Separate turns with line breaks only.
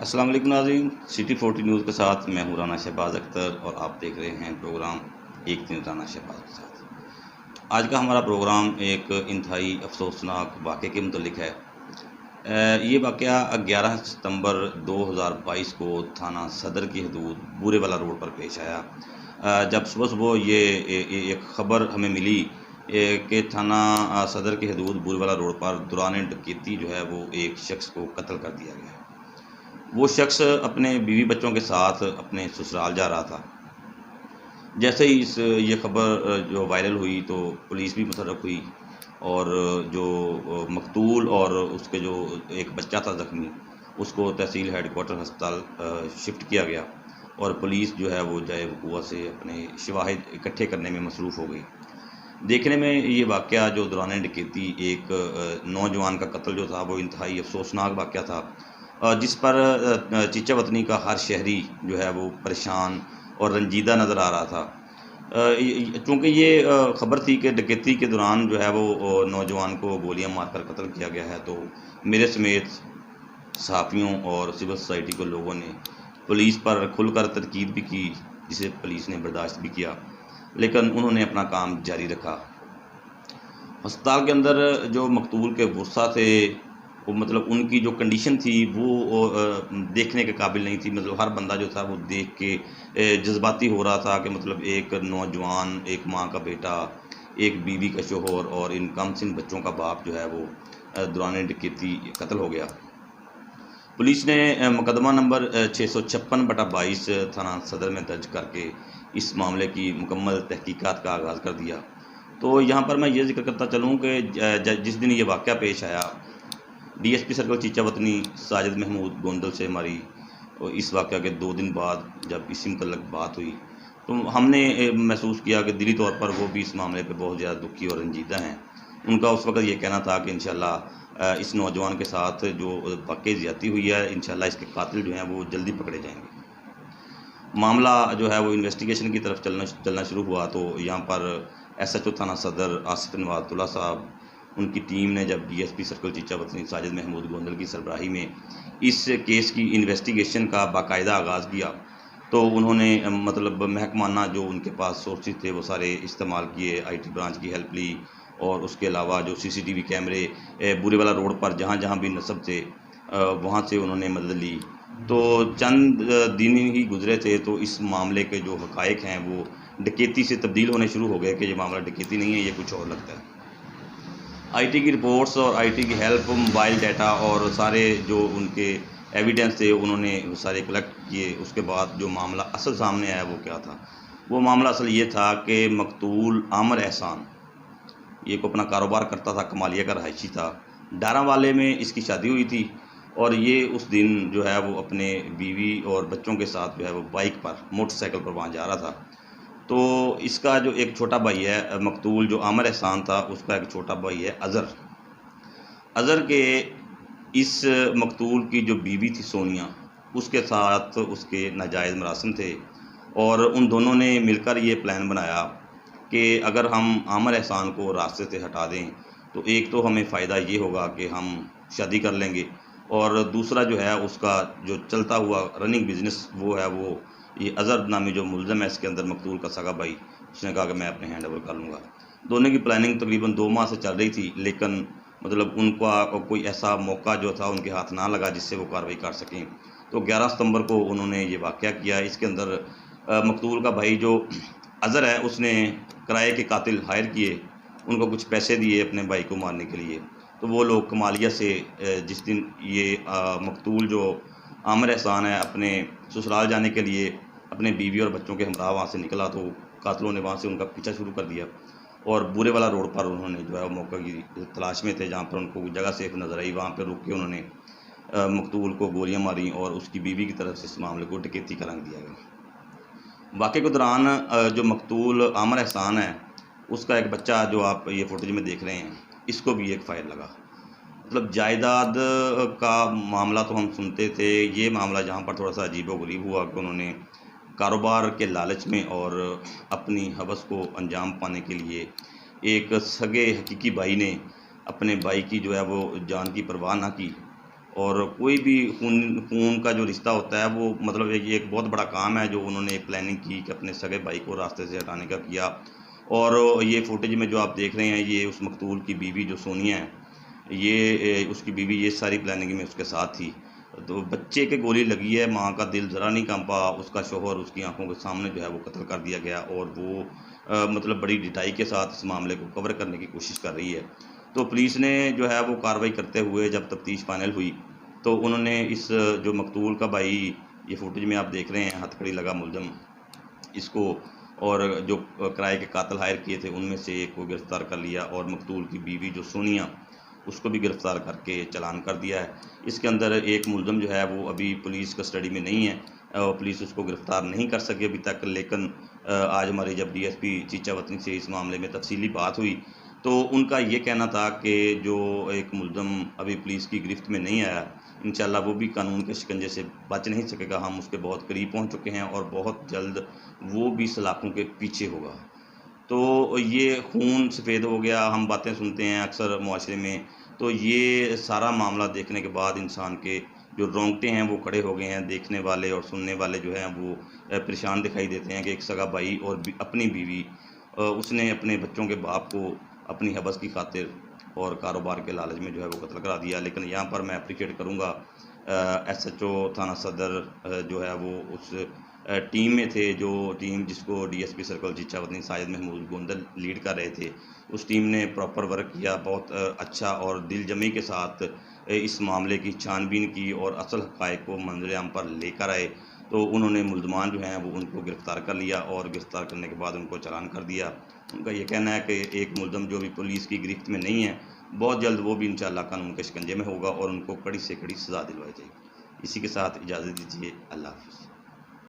अस्सलाम वालेकुम नाज़रीन, सिटी 40 न्यूज़ के साथ मैं हूँ राना शहबाज अख्तर और आप देख रहे हैं प्रोग्राम एक दिन राना शहबाज के साथ। आज का हमारा प्रोग्राम एक इंतहाई अफसोसनाक वाक़े के मुतल्लिक है। ये वाक़या 11 सितंबर 2022 को थाना सदर की हदूद बूरेवाला रोड पर पेश आया। जब सुबह-सुबह एक ख़बर हमें मिली कि थाना सदर की हदूद बूरेवाला रोड पर दौरान डकैती जो है वो एक शख्स को कत्ल कर दिया गया है। वो शख्स अपने बीवी बच्चों के साथ अपने ससुराल जा रहा था। जैसे ही ये खबर जो वायरल हुई तो पुलिस भी मुतहर्रिक हुई और जो मकतूल और उसके जो एक बच्चा था ज़ख्मी, उसको तहसील हेडक्वार्टर अस्पताल शिफ्ट किया गया और पुलिस जो है वो जाए वक़ूआ से अपने शवाहिद इकट्ठे करने में मसरूफ़ हो गई। देखने में ये वाक़या जो दौरान डकैती एक नौजवान का कत्ल जो था वो इंतहाई अफसोसनाक वाक़या था, जिस पर चीचा वतनी का हर शहरी जो है वो परेशान और रंजीदा नज़र आ रहा था। चूँकि ये खबर थी कि डकैती के दौरान जो है वो नौजवान को गोलियां मारकर कत्ल किया गया है, तो मेरे समेत सहाफ़ियों और सिविल सोसाइटी के लोगों ने पुलिस पर खुलकर तनकीद भी की, जिसे पुलिस ने बर्दाश्त भी किया, लेकिन उन्होंने अपना काम जारी रखा। अस्पताल के अंदर जो मकतूल के वर्सा थे, वो मतलब उनकी जो कंडीशन थी वो देखने के काबिल नहीं थी। मतलब हर बंदा जो था वो देख के जज्बाती हो रहा था कि मतलब एक नौजवान, एक माँ का बेटा, एक बीवी का शोहर और इन कमसिन बच्चों का बाप जो है वो दौरान डकैती कत्ल हो गया। पुलिस ने मुकदमा नंबर 656/22 थाना सदर में दर्ज करके इस मामले की मुकम्मल तहकीकात का आगाज़ कर दिया। तो यहाँ पर मैं ये ज़िक्र करता चलूँ कि जिस दिन ये वाक़या पेश आया, डीएसपी सर्कल चीचा वतनी साजिद महमूद गोंदल से हमारी इस वाक़या के 2 दिन बाद जब इसी मुतल्लिक़ बात हुई, तो हमने महसूस किया कि दिली तौर पर वो भी इस मामले पे बहुत ज़्यादा दुखी और रंजीदा हैं। उनका उस वक़्त ये कहना था कि इंशाअल्लाह इस नौजवान के साथ जो वाक़ई ज़्यादती हुई है, इंशाअल्लाह इसके कातिल जो हैं वो जल्दी पकड़े जाएँगे। मामला जो है वो इन्वेस्टिगेशन की तरफ चलना शुरू हुआ, तो यहाँ पर एसएचओ थाना सदर आसिफ नवातुल्लाह साहब, उनकी टीम ने जब डीएसपी सर्कल चीचा वतनी साजिद महमूद गोंदल की सरबराही में इस केस की इन्वेस्टिगेशन का बाकायदा आगाज़ किया, तो उन्होंने मतलब महकमाना जो उनके पास सोर्सेज थे वो सारे इस्तेमाल किए, आईटी ब्रांच की हेल्प ली और उसके अलावा जो सीसीटीवी कैमरे बूरेवाला रोड पर जहाँ-जहाँ भी नस्ब थे वहाँ से उन्होंने मदद ली। तो चंद दिन ही गुज़रे थे तो इस मामले के जो हक़ाइक़ हैं वो डकैती से तब्दील होने शुरू हो गए कि ये मामला डकैती नहीं है, ये कुछ और लगता है। आईटी की रिपोर्ट्स और आईटी की हेल्प, मोबाइल डाटा और सारे जो उनके एविडेंस थे उन्होंने सारे कलेक्ट किए। उसके बाद जो मामला असल सामने आया वो क्या था? वो मामला असल ये था कि मकतूल आमिर एहसान, ये को अपना कारोबार करता था, कमालिया का रहायशी था। डारांवाले में इसकी शादी हुई थी और ये उस दिन जो है वो अपने बीवी और बच्चों के साथ जो है वो बाइक पर, मोटरसाइकिल पर वहाँ जा रहा था। तो इसका जो एक छोटा भाई है मकतूल जो आमिर एहसान था, उसका एक छोटा भाई है अज़र। अज़र के इस मकतूल की जो बीवी थी सोनिया, उसके साथ उसके नाजायज़ मरासिम थे और उन दोनों ने मिलकर ये प्लान बनाया कि अगर हम आमिर एहसान को रास्ते से हटा दें, तो एक तो हमें फ़ायदा ये होगा कि हम शादी कर लेंगे और दूसरा जो है उसका जो चलता हुआ रनिंग बिज़नेस वो है, वो ये अज़र नामी जो मुल्ज़िम है इसके अंदर, मकतूल का सगा भाई, उसने कहा कि मैं अपने हैंड ओवर कर लूँगा। दोनों की प्लानिंग तकरीबन 2 माह से चल रही थी, लेकिन मतलब उनका कोई ऐसा मौका जो था उनके हाथ ना लगा जिससे वो कार्रवाई कर सकें। तो 11 सितंबर को उन्होंने ये वाक़या किया। इसके अंदर मकतूल का भाई जो अज़र है उसने किराए के कातिल हायर किए, उनको कुछ पैसे दिए अपने भाई को मारने के लिए। तो वो लोग कमालिया से जिस दिन ये मकतूल जो आमिर एहसान है अपने ससुराल जाने के लिए अपने बीवी और बच्चों के हमराह वहाँ से निकला, तो कातिलों ने वहाँ से उनका पीछा शुरू कर दिया और बूरेवाला रोड पर उन्होंने जो है मौके की तलाश में थे, जहाँ पर उनको जगह सेफ नज़र आई, वहाँ पर रुक के उन्होंने मकतूल को गोलियां मारी और उसकी बीवी की तरफ से इस मामले को डकैती का रंग दिया गया। वाक़े के दौरान जो मकतूल आमिर एहसान है, उसका एक बच्चा जो आप ये फुटेज में देख रहे हैं, इसको भी एक फायर लगा। मतलब जायदाद का मामला तो हम सुनते थे, ये मामला जहाँ पर थोड़ा सा अजीबो-गरीब हुआ कि उन्होंने कारोबार के लालच में और अपनी हवस को अंजाम पाने के लिए एक सगे हकीकी भाई ने अपने भाई की जो है वो जान की परवाह ना की और कोई भी खून खून का जो रिश्ता होता है वो मतलब ये एक बहुत बड़ा काम है जो उन्होंने एक प्लानिंग की कि अपने सगे भाई को रास्ते से हटाने का किया। और ये फुटेज में जो आप देख रहे हैं ये उस मकतूल की बीवी जो सोनिया है, ये उसकी बीवी ये सारी प्लानिंग में उसके साथ थी। तो बच्चे के गोली लगी है, माँ का दिल ज़रा नहीं कंपा, उसका शोहर उसकी आंखों के सामने जो है वो कत्ल कर दिया गया और वो मतलब बड़ी ढिठाई के साथ इस मामले को कवर करने की कोशिश कर रही है। तो पुलिस ने जो है वो कार्रवाई करते हुए जब तफ्तीश फाइनल हुई तो उन्होंने इस जो मकतूल का भाई, ये फुटेज में आप देख रहे हैं हथकड़ी लगा मुलज़म इसको, और जो किराए के कातिल हायर किए थे उनमें से एक को गिरफ़्तार कर लिया और मकतूल की बीवी जो सोनिया उसको भी गिरफ़्तार करके चालान कर दिया है। इसके अंदर एक मुलज़म जो है वो अभी पुलिस कस्टडी में नहीं है और पुलिस उसको गिरफ़्तार नहीं कर सकी अभी तक, लेकिन आज हमारे जब डीएसपी चीचावतनी से इस मामले में तफसीली बात हुई तो उनका ये कहना था कि जो एक मुलज़म अभी पुलिस की गिरफ्त में नहीं आया, इंशाल्लाह वो भी कानून के शिकंजे से बच नहीं सकेगा। हम उसके बहुत करीब पहुंच चुके हैं और बहुत जल्द वो भी सलाखों के पीछे होगा। तो ये खून सफ़ेद हो गया, हम बातें सुनते हैं अक्सर मुआशरे में, तो ये सारा मामला देखने के बाद इंसान के जो रोंगटे हैं वो खड़े हो गए हैं। देखने वाले और सुनने वाले जो हैं वो परेशान दिखाई देते हैं कि एक सगा भाई और अपनी बीवी, उसने अपने बच्चों के बाप को अपनी हवस की खातिर और कारोबार के लालच में जो है वो कत्ल करा दिया। लेकिन यहाँ पर मैं अप्रिशिएट करूँगा एसएचओ थाना सदर जो है वो उस टीम में थे, जो टीम जिसको DSP circle Chichawatni Sajid Mahmood Gondal lead कर रहे थे, उस टीम ने प्रॉपर वर्क किया, बहुत अच्छा और दिलजमी के साथ इस मामले की छानबीन की और असल हक़ाइक़ को मंज़िल-ए-आम पर लेकर आए। तो उन्होंने मुल्ज़मान जो हैं वो उनको गिरफ़्तार कर लिया और गिरफ़्तार करने के बाद उनको चालान कर दिया। उनका ये कहना है कि एक मुल्ज़म जो भी पुलिस की गिरफ्त में नहीं है, बहुत जल्द वो भी इंशाअल्लाह कानून के शिकंजे में होगा और उनको कड़ी से कड़ी सज़ा दिलवाई जाएगी। इसी के साथ इजाज़त दीजिए, अल्लाह हाफ़िज़।